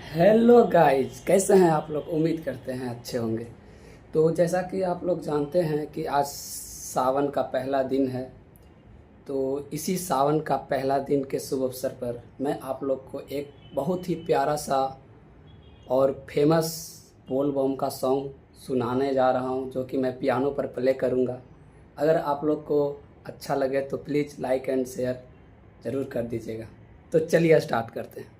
Hello guys, कैसे हैं आप लोग। उम्मीद करते हैं अच्छे होंगे। तो जैसा कि आप लोग जानते हैं कि आज सावन का पहला दिन है। तो इसी सावन का पहला दिन के शुभ अवसर पर मैं आप लोग को एक बहुत ही प्यारा सा और फेमस बोल बम का सॉन्ग सुनाने जा रहा हूं, जो कि मैं पियानो पर प्ले करूंगा। अगर आप लोग को अच्छा लगे तो प्लीज़ लाइक एंड शेयर ज़रूर कर दीजिएगा। तो चलिए स्टार्ट करते हैं।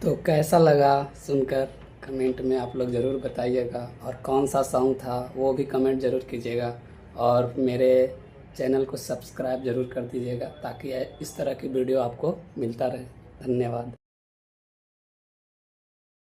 तो कैसा लगा सुनकर कमेंट में आप लोग ज़रूर बताइएगा, और कौन सा सॉन्ग था वो भी कमेंट ज़रूर कीजिएगा। और मेरे चैनल को सब्सक्राइब ज़रूर कर दीजिएगा, ताकि इस तरह की वीडियो आपको मिलता रहे। धन्यवाद।